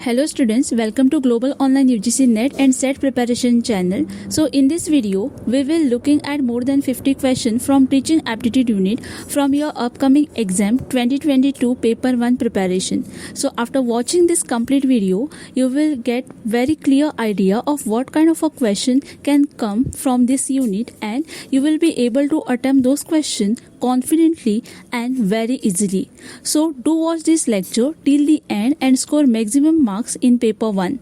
Hello students, welcome to Global Online UGC NET and SET Preparation channel. So in this video, we will looking at more than 50 questions from Teaching Aptitude Unit from your upcoming exam 2022 Paper 1 preparation. So after watching this complete video, you will get very clear idea of what kind of a question can come from this unit and you will be able to attempt those questions confidently and very easily. So do watch this lecture till the end and score maximum marks in paper 1.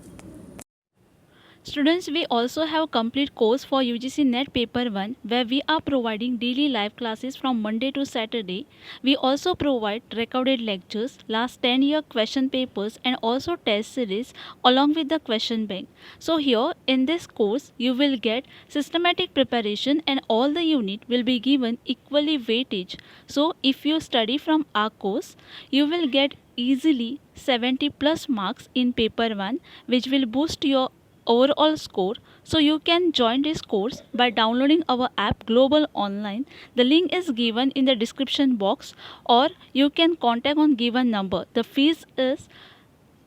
Students, we also have complete course for UGC NET paper 1 where we are providing daily live classes from Monday to Saturday. We also provide recorded lectures, last 10-year question papers and also test series along with the question bank. So here in this course you will get systematic preparation and all the unit will be given equally weightage. So if you study from our course, you will get easily 70 plus marks in paper 1 which will boost your overall score. So you can join this course by downloading our app Global Online. The link is given in the description box or you can contact on given number. The fees is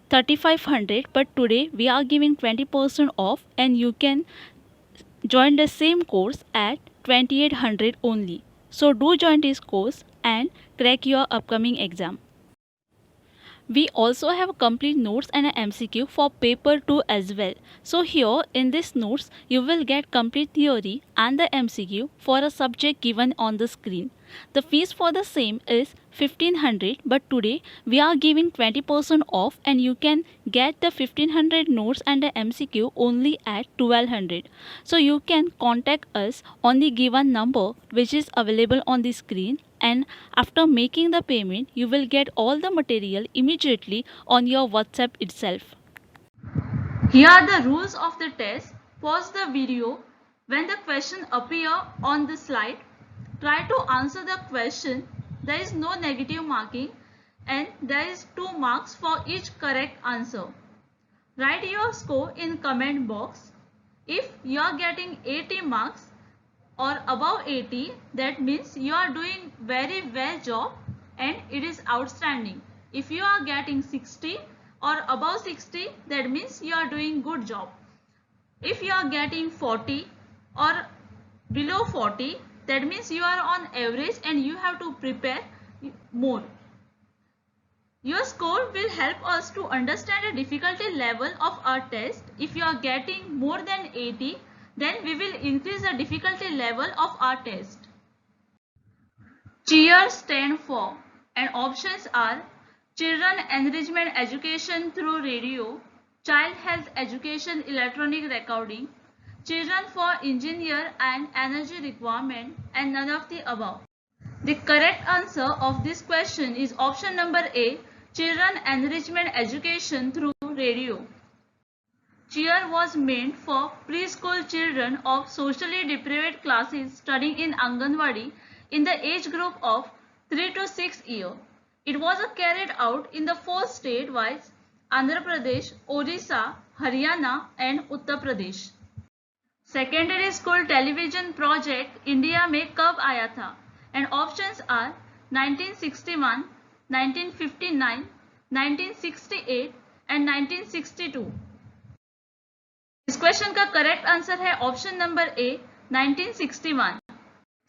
3500 but today we are giving 20% off and you can join the same course at 2800 only. So do join this course and crack your upcoming exam. We also have complete notes and an MCQ for paper 2 as well. So here in this notes you will get complete theory and the MCQ for a subject given on the screen. The fees for the same is 1500 but today we are giving 20% off and you can get the 1500 notes and the MCQ only at 1200. So you can contact us on the given number which is available on the screen, and after making the payment you will get all the material immediately on your WhatsApp itself. Here are the rules of the test. Pause the video when the question appear on the slide. Try to answer the question. There is no negative marking and there is 2 marks for each correct answer. Write your score in comment box. If you are getting 80 marks or above 80, that means you are doing very well job and it is outstanding. If you are getting 60 or above 60, that means you are doing good job. If you are getting 40 or below 40, that means you are on average and you have to prepare more. Your score will help us to understand the difficulty level of our test. If you are getting more than 80, then we will increase the difficulty level of our test. CHEER stand for, and options are Children Enrichment Education through Radio, Child Health Education Electronic Recording, Children for Engineer and Energy Requirement, and none of the above. The correct answer of this question is option number A, Children Enrichment Education through Radio. CHEER was meant for preschool children of socially deprived classes studying in Anganwadi in the age group of 3 to 6 years. It was carried out in the 4 state-wise Andhra Pradesh, Orissa, Haryana and Uttar Pradesh. Secondary school television project India में कब आया था? And options are 1961, 1959, 1968 and 1962. इस question का correct answer है option number A 1961.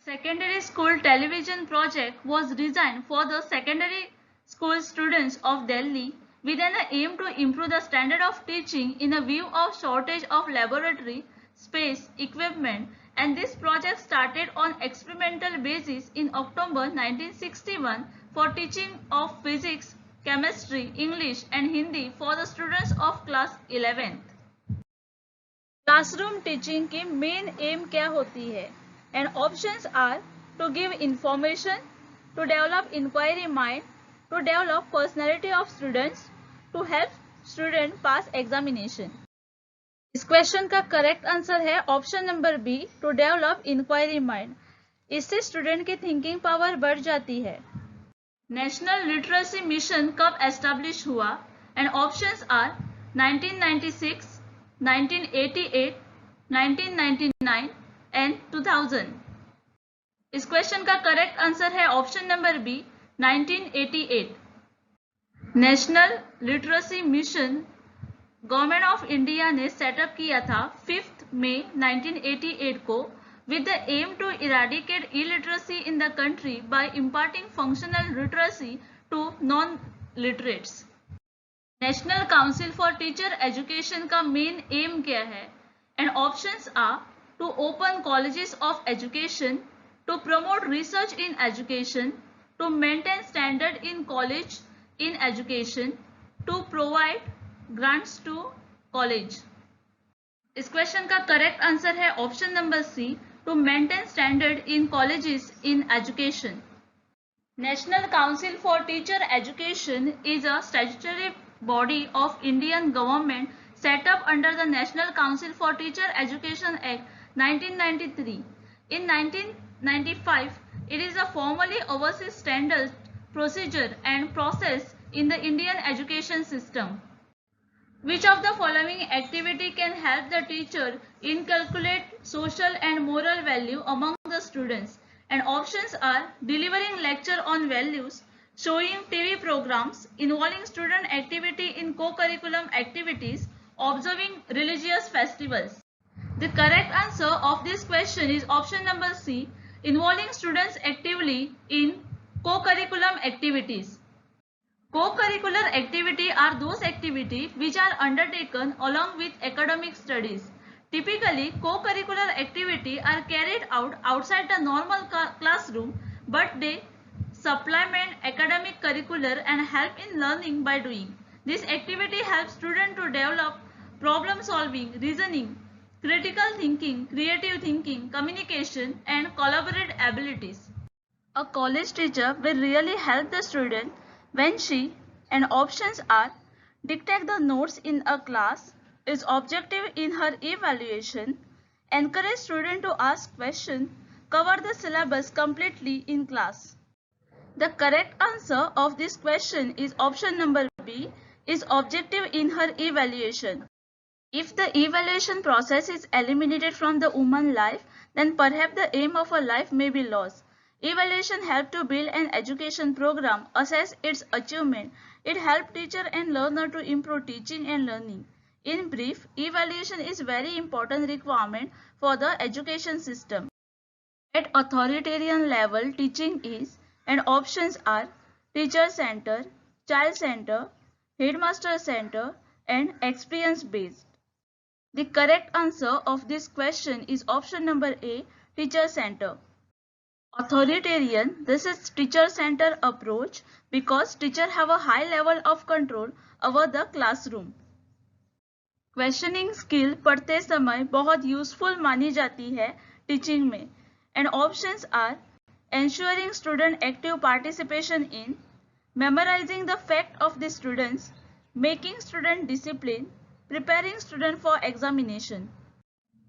Secondary school television project was designed for the secondary school students of Delhi with an aim to improve the standard of teaching in a view of shortage of laboratory space equipment, and this project started on experimental basis in October 1961 for teaching of physics, chemistry, English and Hindi for the students of class 11th. Classroom teaching की main aim क्या होती है? And options are to give information, to develop inquiry mind, to develop personality of students, to help student pass examination. इस question का correct answer है option number B, to develop inquiry mind. इससे student की thinking power बढ़ जाती है. National literacy mission कब establish हुआ? And options are 1996, 1988, 1999 and 2000. इस क्वेश्चन का करेक्ट आंसर है option number B 1988. National literacy mission government of India ने सेटअप किया था 5 मई 1988 को with the aim to eradicate illiteracy in the country by imparting functional literacy to non-literates. National council for teacher education का main aim क्या है? And options are to open colleges of education, to promote research in education, to maintain standard in college in education, to provide grants to college. इस question का correct answer है option number C, to maintain standard in colleges in education. National Council for Teacher Education is a statutory body of Indian government set up under the National Council for Teacher Education Act 1993. In 1995, it is a formally oversees standards, procedure and process in the Indian education system. Which of the following activity can help the teacher inculcate social and moral value among the students? And options are delivering lecture on values, showing TV programs, involving student activity in co-curriculum activities, observing religious festivals. The correct answer of this question is option number C, involving students actively in co-curriculum activities. Co-curricular activity are those activities which are undertaken along with academic studies. Typically, co-curricular activities are carried out outside the normal classroom, but they supplement academic curricular and help in learning by doing. This activity helps students to develop problem solving, reasoning, critical thinking, creative thinking, communication, and collaborative abilities. A college teacher will really help the student when she, and options are, dictate the notes in a class, is objective in her evaluation, encourage student to ask questions, cover the syllabus completely in class. The correct answer of this question is option number B, is objective in her evaluation. If the evaluation process is eliminated from the woman life, then perhaps the aim of her life may be lost. Evaluation helps to build an education program, assess its achievement. It helps teacher and learner to improve teaching and learning. In brief, evaluation is very important requirement for the education system. At authoritarian level, teaching is, and options are teacher center, child center, headmaster center, and experience based. The correct answer of this question is option number A, teacher center. Authoritarian, this is teacher center approach because teacher have a high level of control over the classroom. Questioning skill पढ़ते समय बहुत useful मानी जाती है teaching में. And options are ensuring student active participation in, memorizing the fact of the students, making student discipline, preparing student for examination.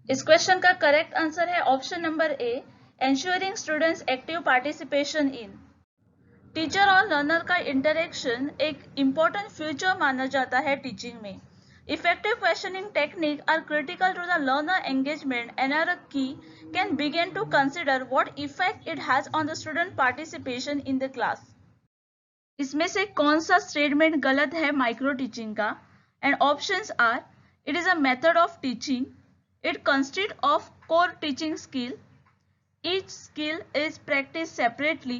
इस question का correct answer है option number A, ensuring students active participation in. Teacher और learner का interaction एक important future माना जाता है teaching में. Effective questioning techniques are critical to the learner engagement and are a key can begin to consider what effect it has on the student participation in the class. इसमें से कौन सा statement गलत है माइक्रो टीचिंग का? And options are, it is a method of teaching, it consist of core teaching skill, each skill is practice separately,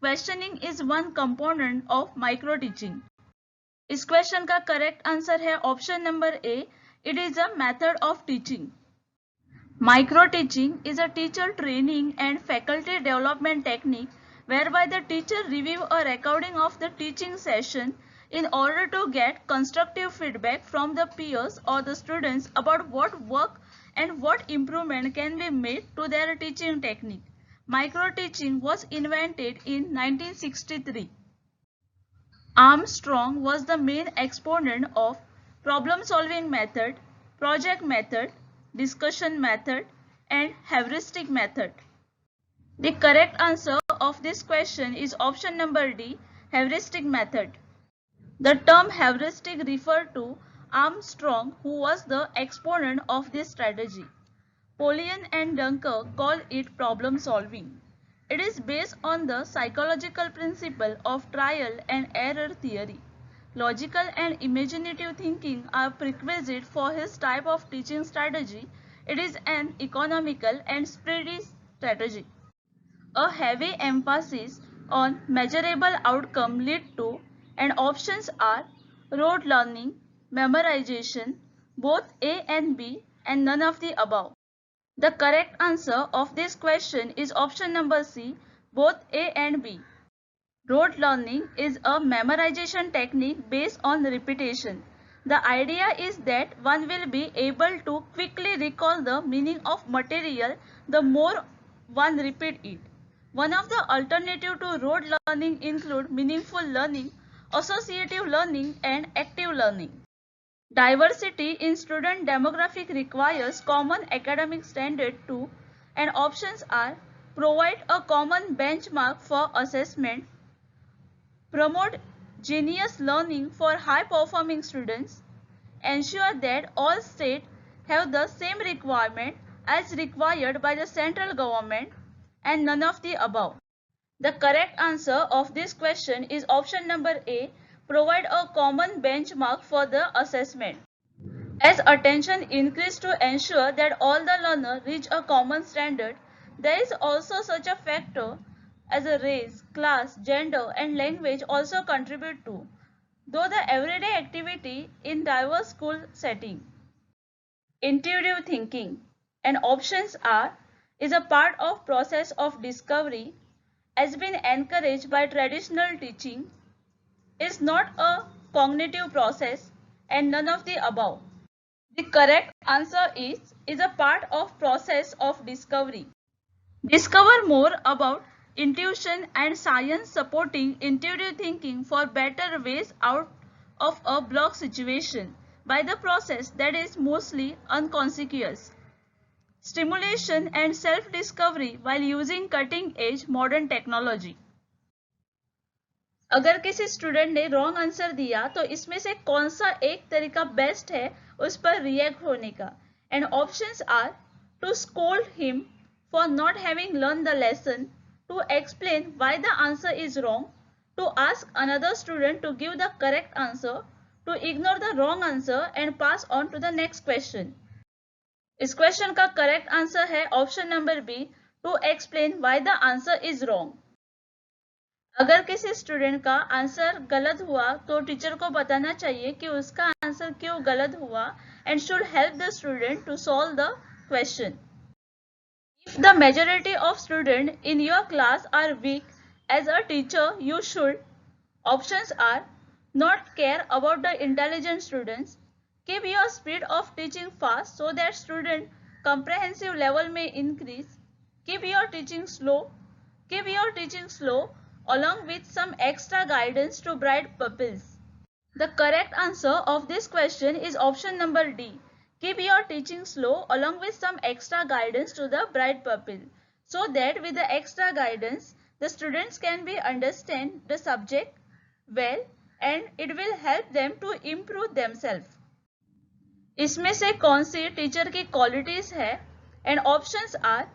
questioning is one component of micro teaching. इस question का correct answer है option number A, it is a method of teaching. Micro teaching is a teacher training and faculty development technique whereby the teacher review a recording of the teaching session in order to get constructive feedback from the peers or the students about what work and what improvement can be made to their teaching technique. Micro teaching was invented in 1963. Armstrong was the main exponent of problem solving method, project method, discussion method, and heuristic method. The correct answer of this question is option number D, heuristic method. The term heuristic referred to Armstrong, who was the exponent of this strategy. Polian and Dunker call it problem solving. It is based on the psychological principle of trial and error theory. logical and imaginative thinking are prerequisite for his type of teaching strategy. It is an economical and spready strategy. A heavy emphasis on measurable outcome lead to, and options are rote learning, memorization, both A and B, and none of the above. The correct answer of this question is option number C, both A and B. Rote learning is a memorization technique based on repetition. The idea is that one will be able to quickly recall the meaning of material the more one repeat it. One of the alternatives to rote learning include meaningful learning, associative learning, and active learning. Diversity in student demographic requires common academic standard too, and options are provide a common benchmark for assessment, promote genius learning for high performing students, ensure that all states have the same requirement as required by the central government, and none of the above. The correct answer of this question is option number A, provide a common benchmark for the assessment. As attention increased to ensure that all the learners reach a common standard, there is also such a factor as a race, class, gender, and language also contribute to, though the everyday activity in diverse school setting. Intuitive thinking and options are is a part of process of discovery, has been encouraged by traditional teaching, is not a cognitive process, and none of the above. The correct answer is a part of process of discovery. Discover more about intuition and science supporting intuitive thinking for better ways out of a block situation by the process that is mostly unconspicuous. Stimulation and self-discovery while using cutting-edge modern technology. अगर किसी student ने wrong answer दिया तो इसमें से कौन सा एक तरीका बेस्ट है उस पर रिएक्ट होने का, and options are to scold him for not having learn the lesson, to explain why the answer is wrong, to ask another student to give the correct answer, to ignore the wrong answer and pass on to the next question. इस question का correct answer है option number B, to explain why the answer is wrong. अगर किसी student का answer गलत हुआ तो teacher को बताना चाहिए कि उसका आंसर क्यों गलत हुआ and should help the student to solve the question. If the majority of student in your class are weak as a teacher you should, options are not care about the intelligent students, keep your speed of teaching fast so that student comprehensive level may increase, keep your teaching slow along with some extra guidance to bright pupils. The correct answer of this question is option number D. Keep your teaching slow along with some extra guidance to the bright pupil, so that with the extra guidance the students can be understand the subject well and it will help them to improve themselves. इसमें से कौन सी teacher की qualities है, and options are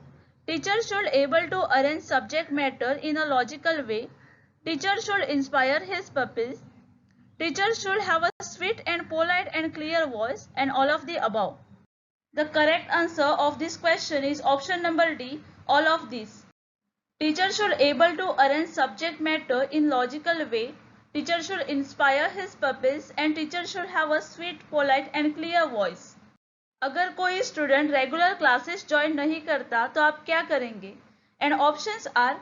teacher should able to arrange subject matter in a logical way, teacher should inspire his pupils, teacher should have a sweet and polite and clear voice, and all of the above. The correct answer of this question is option number D, all of these. Teacher should able to arrange subject matter in logical way, teacher should inspire his pupils, and teacher should have a sweet, polite and clear voice. अगर कोई student regular classes join नहीं करता तो आप क्या करेंगे, and options are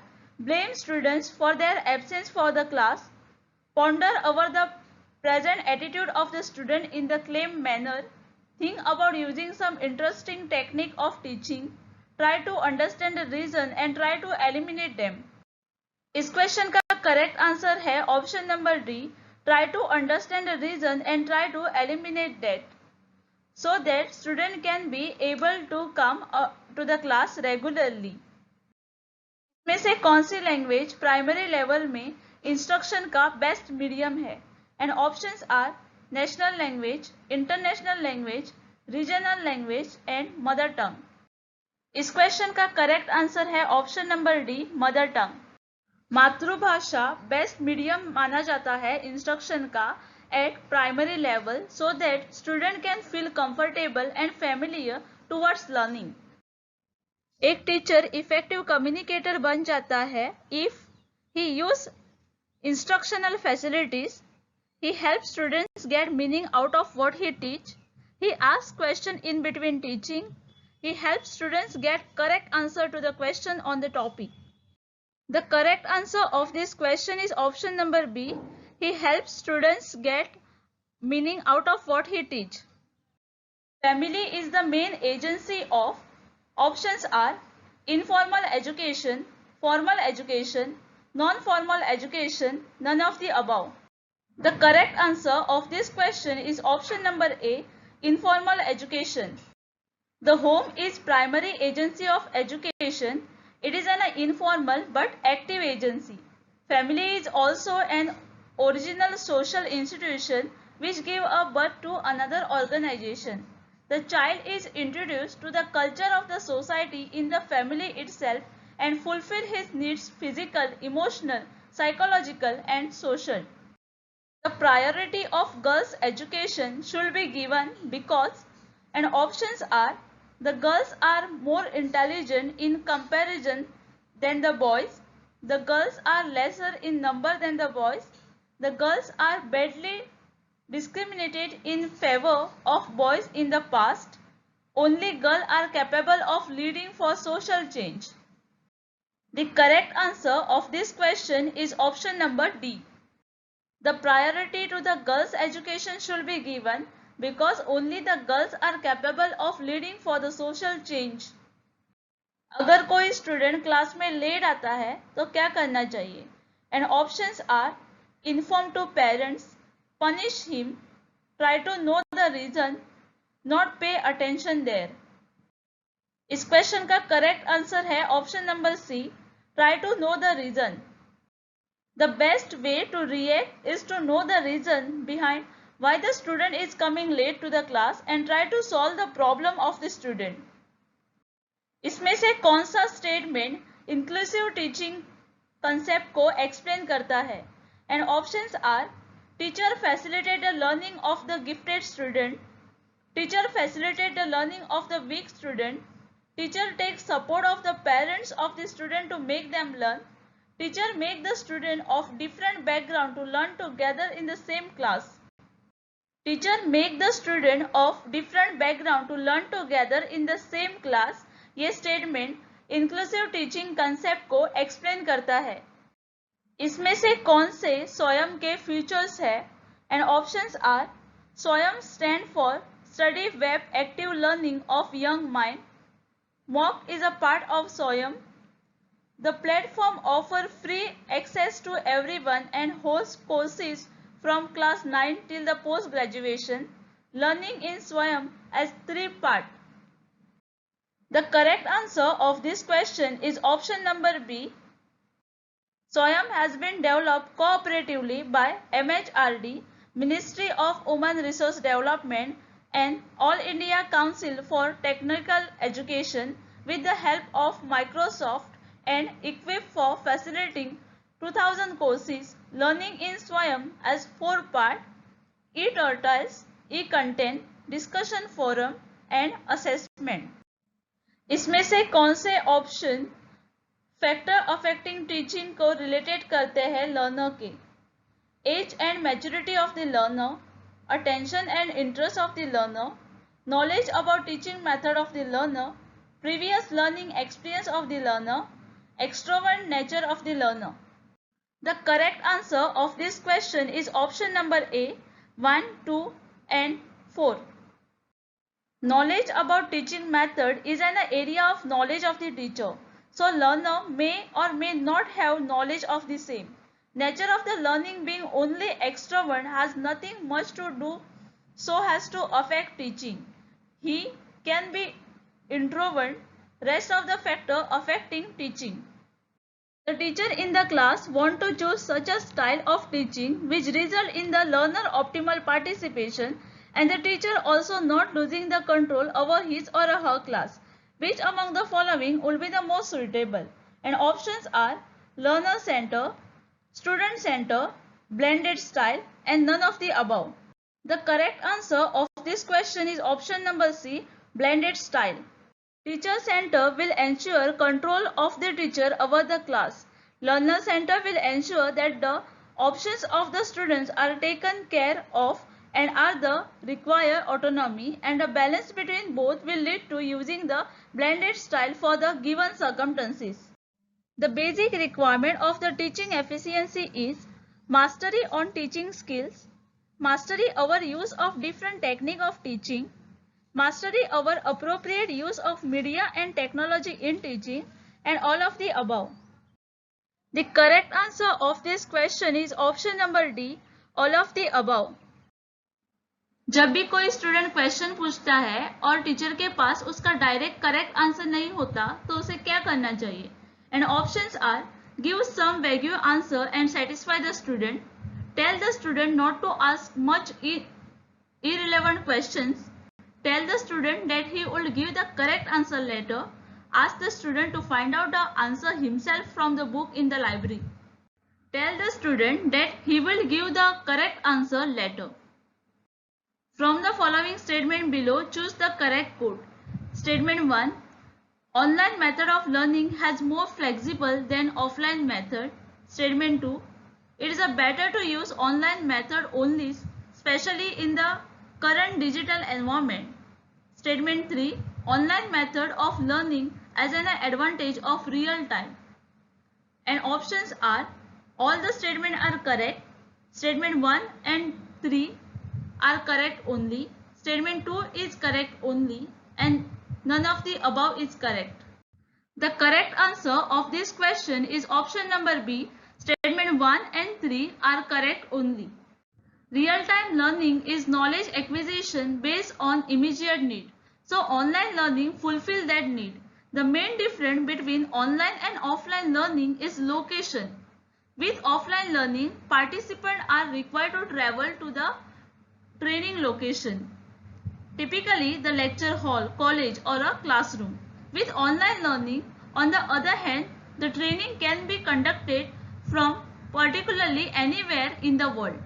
blame students for their absence for the class, ponder over the present attitude of the student in the claim manner, think about using some interesting technique of teaching, try to understand the reason and try to eliminate them. इस question का correct answer है option number D, try to understand the reason and try to eliminate that, so that student can be able to come to the class regularly. में से कौन सी language primary level में instruction का best medium है, and options are national language, international language, regional language and mother tongue. इस question का correct answer है option number D, mother tongue. मातृभाषा बेस्ट मीडियम माना जाता है इंस्ट्रक्शन का, at primary level so that student can feel comfortable and familiar towards learning. एक teacher effective communicator बन जाता है if he use instructional facilities, he helps students get meaning out of what he teach, he asks question in between teaching, he helps students get correct answer to the question on the topic. The correct answer of this question is option number B. He helps students get meaning out of what he teach. Family is the main agency of. Options are informal education, formal education, non-formal education, none of the above. The correct answer of this question is option number A, informal education. The home is primary agency of education. It is an informal but active agency. Family is also an original social institution which gave a birth to another organization. The child is introduced to the culture of the society in the family itself and fulfill his needs physical, emotional, psychological and social. The priority of girls' education should be given because, and options are, the girls are more intelligent in comparison than the boys, the girls are lesser in number than the boys, the girls are badly discriminated in favor of boys in the past, only girls are capable of leading for social change. The correct answer of this question is option number D. The priority to the girls' education should be given because only the girls are capable of leading for the social change. अगर कोई student class में late आता है तो क्या करना चाहिए? And options are inform to parents, punish him, try to know the reason, not pay attention there. इस क्वेश्चन का करेक्ट आंसर है option number C, try to know the reason. The best way to react is to know the reason behind why the student is coming late to the class and try to solve the problem of the student. इसमें से कौन सा statement inclusive teaching concept को explain करता है? And options are teacher facilitate the learning of the gifted student, teacher facilitate the learning of the weak student, teacher take support of the parents of the student to make them learn, teacher make the student of different background to learn together in the same class, teacher make the student of different background to learn together in the same class. ये statement inclusive teaching concept को explain करता है। इसमें से कौन से स्वयं के फीचर्स है? And options are Swayam stand for study web active learning of young mind, MOOC is a part of Swayam, the platform offer free access to everyone and host courses from class 9 till the post graduation, learning in Swayam as 3 part. The correct answer of this question is option number B. Swayam has been developed cooperatively by MHRD, Ministry of Women Resource Development and All India Council for Technical Education with the help of Microsoft and equipped for facilitating 2000 courses, learning in Swayam as 4 part, e-turtles, e-content, discussion forum and assessment. इसमें से कौन से option factor affecting teaching को related करते हैं learner के? Age and maturity of the learner, attention and interest of the learner, knowledge about teaching method of the learner, previous learning experience of the learner, extrovert nature of the learner. The correct answer of this question is option number A, 1, 2 and 4. Knowledge about teaching method is an area of knowledge of the teacher. So learner may or may not have knowledge of the same. Nature of the learning being only extrovert has nothing much to do so as to affect teaching. He can be introvert, rest of the factor affecting teaching. The teacher in the class want to choose such a style of teaching which result in the learner optimal participation and the teacher also not losing the control over his or her class. Which among the following will be the most suitable? And options are learner center, student center, blended style, and none of the above. The correct answer of this question is option number C, blended style. Teacher center will ensure control of the teacher over the class. Learner center will ensure that the options of the students are taken care of and are the require autonomy, and a balance between both will lead to using the blended style for the given circumstances. The basic requirement of the teaching efficiency is mastery on teaching skills, mastery over use of different technique of teaching, mastery over appropriate use of media and technology in teaching, and all of the above. The correct answer of this question is option number D, all of the above. जब भी कोई student question पूछता है और teacher के पास उसका direct correct answer नहीं होता तो उसे क्या करना चाहिए? And options are give some vague answer and satisfy the student, tell the student not to ask much irrelevant questions, tell the student that he would give the correct answer later, ask the student to find out the answer himself from the book in the library. Tell the student that he will give the correct answer later. From the following statement below, choose the correct quote. Statement 1. Online method of learning has more flexible than offline method. Statement 2. It is better to use online method only, especially in the current digital environment. Statement 3. Online method of learning as an advantage of real time. And options are all the statements are correct. Statement 1 and 3 are correct only. Statement 2 is correct only, and none of the above is correct. The correct answer of this question is option number B. Statement 1 and 3 are correct only. Real-time learning is knowledge acquisition based on immediate need. So online learning fulfills that need. The main difference between online and offline learning is location. With offline learning, participants are required to travel to the training location, typically the lecture hall, college or a classroom. With online learning, on the other hand, the training can be conducted from particularly anywhere in the world.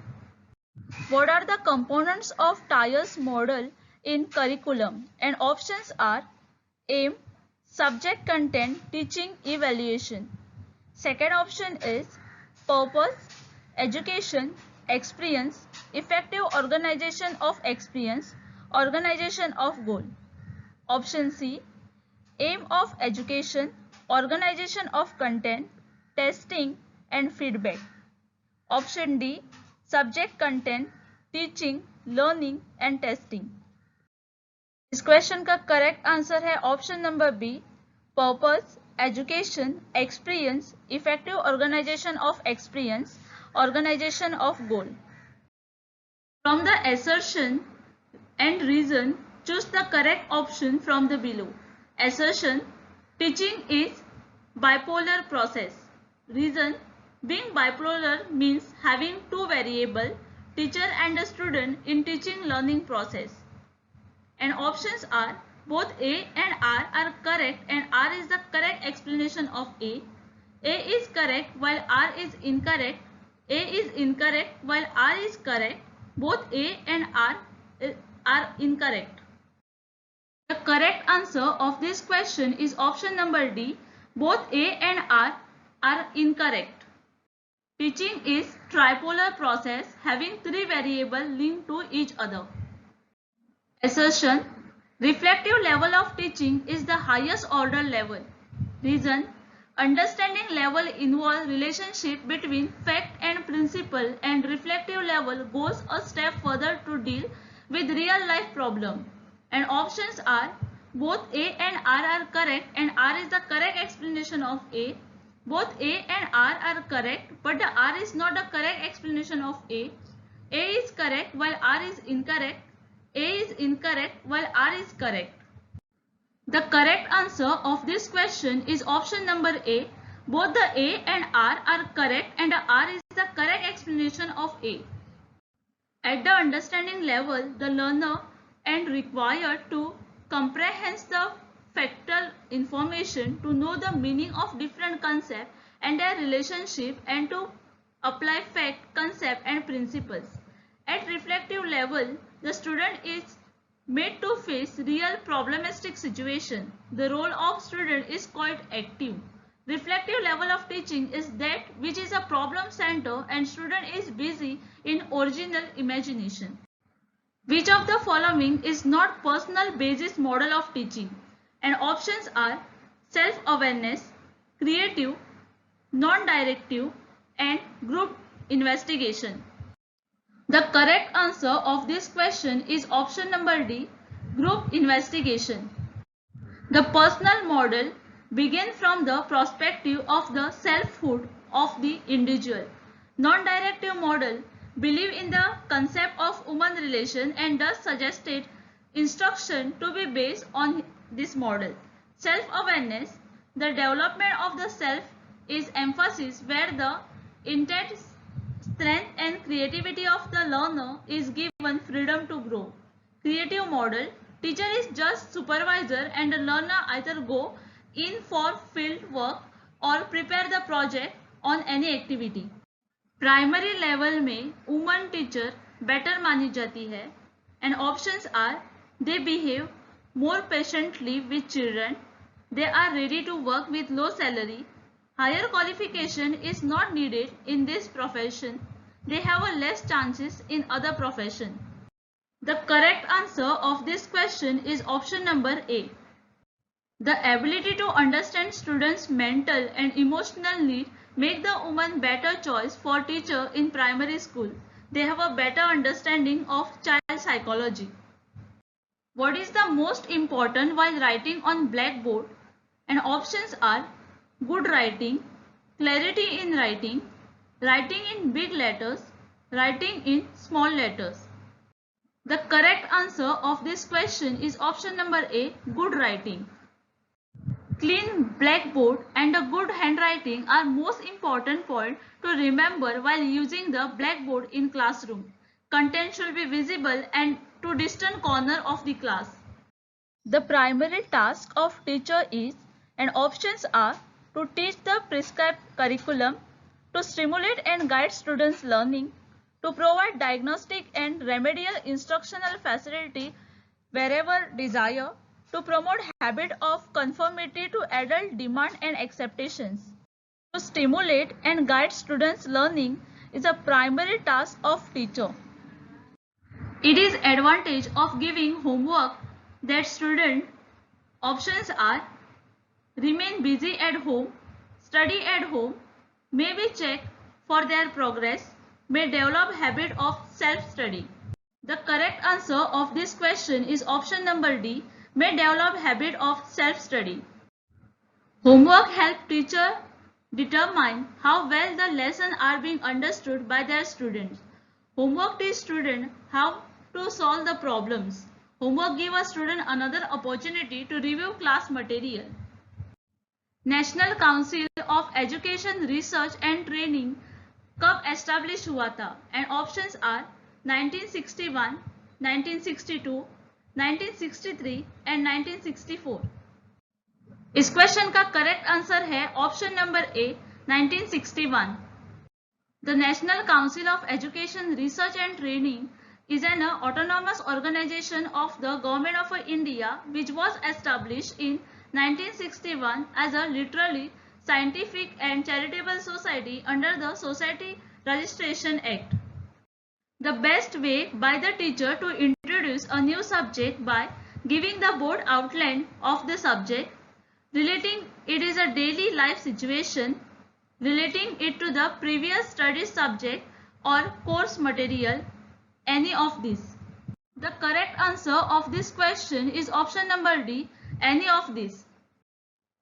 What are the components of TIRES model in curriculum? And options are aim, subject content, teaching, evaluation. Second option is purpose, education, experience, effective organization of experience, organization of goal. Option C, aim of education, organization of content, testing and feedback. Option D, subject content, teaching, learning and testing. इस question का correct answer है option number B, purpose, education, experience, effective organisation of experience, organisation of goal. From the assertion and reason, choose the correct option from the below. Assertion, teaching is bipolar process. Reason, being bipolar means having two variable, teacher and a student in teaching learning process. And options are both A and R are correct, and R is the correct explanation of A. A is correct while R is incorrect. A is incorrect while R is correct. Both A and R are incorrect. The correct answer of this question is option number D. Both A and R are incorrect. Teaching is tripolar process having three variables linked to each other. Assertion, reflective level of teaching is the highest order level. Reason, understanding level involves relationship between fact and principle, and reflective level goes a step further to deal with real life problem. And options are both A and R are correct, and R is the correct explanation of A. Both A and R are correct, but the R is not the correct explanation of A. A is correct while R is incorrect. A is incorrect while R is correct. The correct answer of this question is option number A. Both the A and R are correct, and the R is the correct explanation of A. At the understanding level, the learner and required to comprehend the factual information, to know the meaning of different concepts and their relationship, and to apply fact, concept and principles. At reflective level, the student is made to face real problematic situation. The role of student is quite active. Reflective level of teaching is that which is a problem center and student is busy in original imagination. Which of the following is not personal basis model of teaching? And options are self-awareness, creative, non-directive and group investigation. The correct answer of this question is option number D, group investigation. The personal model begins from the perspective of the selfhood of the individual. Non-directive model believe in the concept of human relation and thus suggested instruction to be based on this model. Self-awareness, the development of the self is emphasis where the intent, strength and creativity of the learner is given freedom to grow. Creative model, teacher is just supervisor and the learner either go in for field work or prepare the project on any activity. Primary level में woman teacher better मानी जाती है and options are they behave more patiently with children, they are ready to work with low salary, higher qualification is not needed in this profession, they have a less chances in other profession. The correct answer of this question is option number A. The ability to understand students' mental and emotional need make the woman better choice for teacher in primary school. They have a better understanding of child psychology. What is the most important while writing on blackboard? And options are good writing, clarity in writing, writing in big letters, writing in small letters. The correct answer of this question is option number A, good writing. Clean blackboard and a good handwriting are most important point to remember while using the blackboard in classroom. Content should be visible and to distant corner of the class. The primary task of teacher is, and options are, to teach the prescribed curriculum, to stimulate and guide students' learning, to provide diagnostic and remedial instructional facility wherever desired, to promote habit of conformity to adult demand and expectations. To stimulate and guide students' learning is a primary task of teacher. It is advantage of giving homework that student options are remain busy at home, study at home, may be checked for their progress, may develop habit of self-study. The correct answer of this question is option number D, may develop habit of self-study. Homework help teacher determine how well the lessons are being understood by their students. Homework teach students how to solve the problems. Homework give a student another opportunity to review class material. National Council of Education Research and Training कब establish हुआ था? And options are 1961, 1962, 1963 and 1964. इस question का correct answer है option number A 1961. The National Council of Education Research and Training is an autonomous organization of the Government of India which was established in 1961 as a literally scientific and charitable society under the Society Registration Act. The best way by the teacher to introduce a new subject by giving the board outline of the subject, relating it is a daily life situation, relating it to the previous study subject or course material, any of these. The correct answer of this question is option number D, any of these.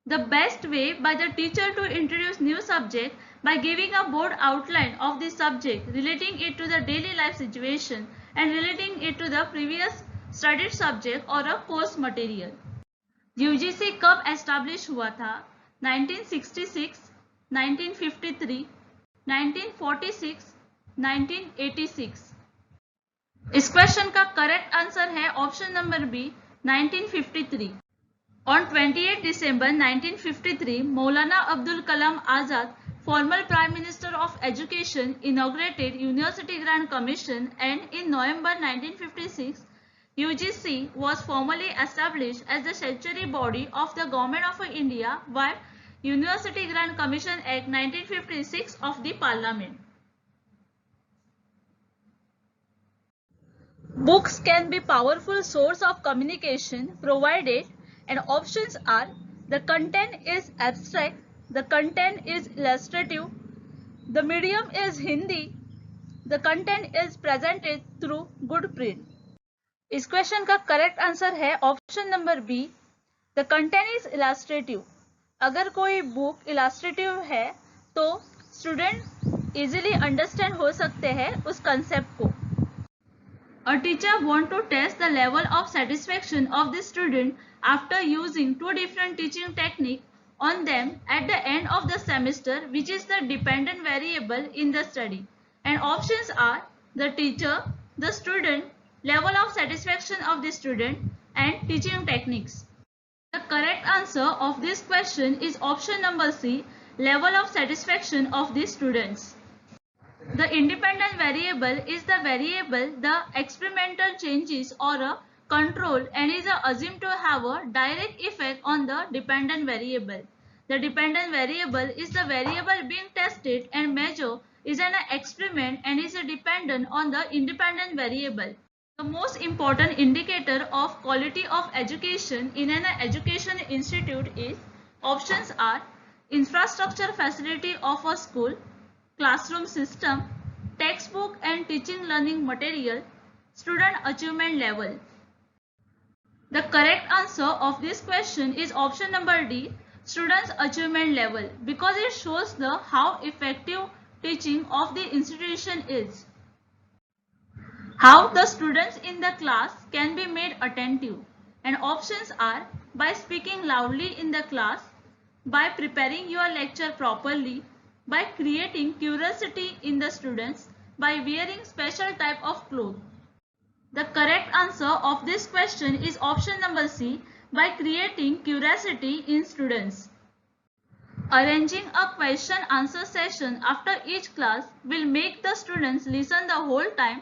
The best way by the teacher to introduce new subject by giving a board outline of the subject, relating it to the daily life situation and relating it to the previous studied subject or a course material. UGC कब establish हुआ था? 1966, 1953, 1946, 1986. इस question का correct answer है option number B 1953. On 28 December 1953, Maulana Abdul Kalam Azad former Prime Minister of Education, inaugurated University Grant Commission, and in November 1956, UGC was formally established as the statutory body of the Government of India by University Grant Commission Act 1956 of the Parliament. Books can be powerful source of communication provided, and options are: the content is abstract, the content is illustrative, the medium is Hindi, the content is presented through good print. इस question का correct answer है option number B, the content is illustrative. अगर कोई book इलास्ट्रेटिव है तो student easily understand हो सकते हैं उस कंसेप्ट को। A teacher wants to test the level of satisfaction of the student after using two different teaching techniques on them at the end of the semester, which is the dependent variable in the study. And options are the teacher, the student, level of satisfaction of the student, and teaching techniques. The correct answer of this question is option number C, level of satisfaction of the students. The independent variable is the variable the experimental changes or a control and is assumed to have a direct effect on the dependent variable. The dependent variable is the variable being tested and measured is an experiment and is dependent on the independent variable. The most important indicator of quality of education in an education institute is: options are infrastructure facility of a school, classroom system, textbook and teaching learning material, student achievement level. The correct answer of this question is option number D, students achievement level, because it shows the how effective teaching of the institution is. How the students in the class can be made attentive, and options are by speaking loudly in the class, by preparing your lecture properly, by creating curiosity in the students, by wearing special type of clothes. The correct answer of this question is option number C, by creating curiosity in students. Arranging a question answer session after each class will make the students listen the whole time.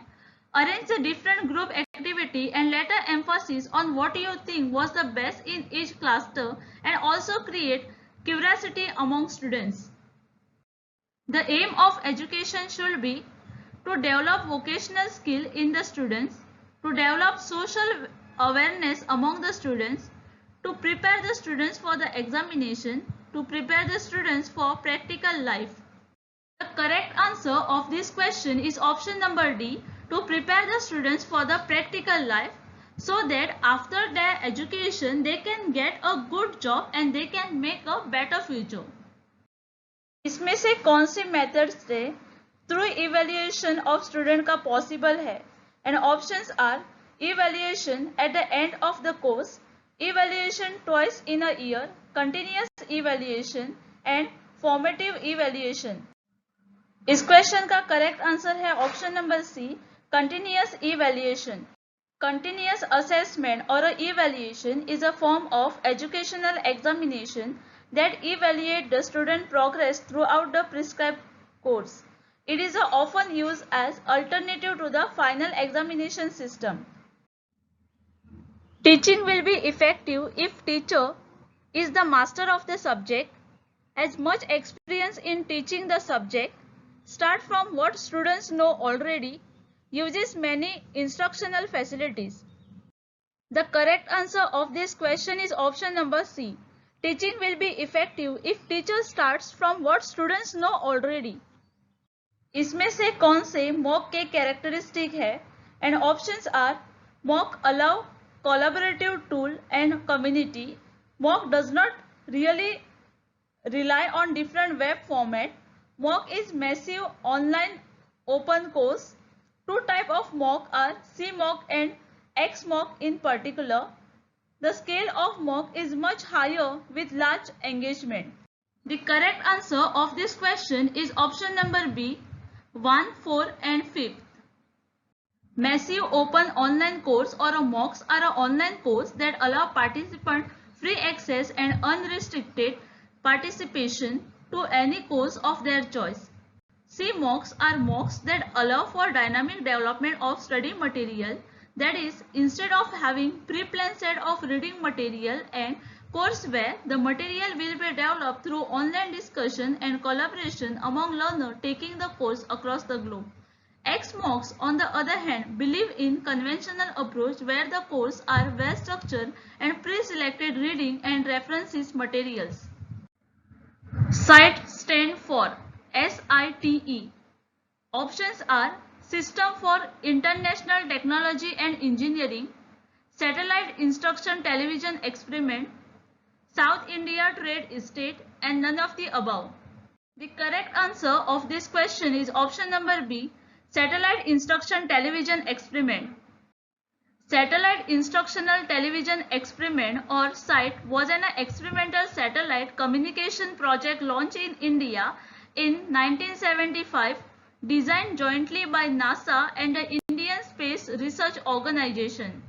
Arrange the different group activity and later emphasis on what you think was the best in each cluster, and also create curiosity among students. The aim of education should be to develop vocational skill in the students, to develop social awareness among the students, to prepare the students for the examination, to prepare the students for practical life. The correct answer of this question is option number D, to prepare the students for the practical life, so that after their education they can get a good job and they can make a better future. इसमें से कौन सी method से through evaluation of student का possible है? And options are evaluation at the end of the course, evaluation twice in a year, continuous evaluation and formative evaluation. इस question का correct answer है option number C, continuous evaluation. Continuous assessment or evaluation is a form of educational examination that evaluates the student progress throughout the prescribed course. It is often used as alternative to the final examination system. Teaching will be effective if teacher is the master of the subject, has much experience in teaching the subject, start from what students know already, uses many instructional facilities. The correct answer of this question is option number C. Teaching will be effective if teacher starts from what students know already. इसमें से कौन से mock के characteristic है? And options are mock allow collaborative tool and community. Mock does not really rely on different web format. Mock is massive online open course. Two types of mock are CMOOC and XMOOC in particular. The scale of mock is much higher with large engagement. The correct answer of this question is option number B, 1, 4 and 5th. Massive open online course or MOOCs are an online course that allow participants free access and unrestricted participation. to any course of their choice. CMOOCs are MOOCs that allow for dynamic development of study material. That is, instead of having pre-planned set of reading material and courseware, the material will be developed through online discussion and collaboration among learners taking the course across the globe. XMOOCs, on the other hand, believe in conventional approach where the courses are well structured and pre-selected reading and references materials. SITE stand for SITE. Options are System for International Technology and Engineering, Satellite Instruction Television Experiment, South India Trade Estate, and none of the above. The correct answer of this question is option number B, Satellite Instruction Television Experiment. Satellite Instructional Television Experiment or SITE was an experimental satellite communication project launched in India in 1975, designed jointly by NASA and the Indian Space Research Organization.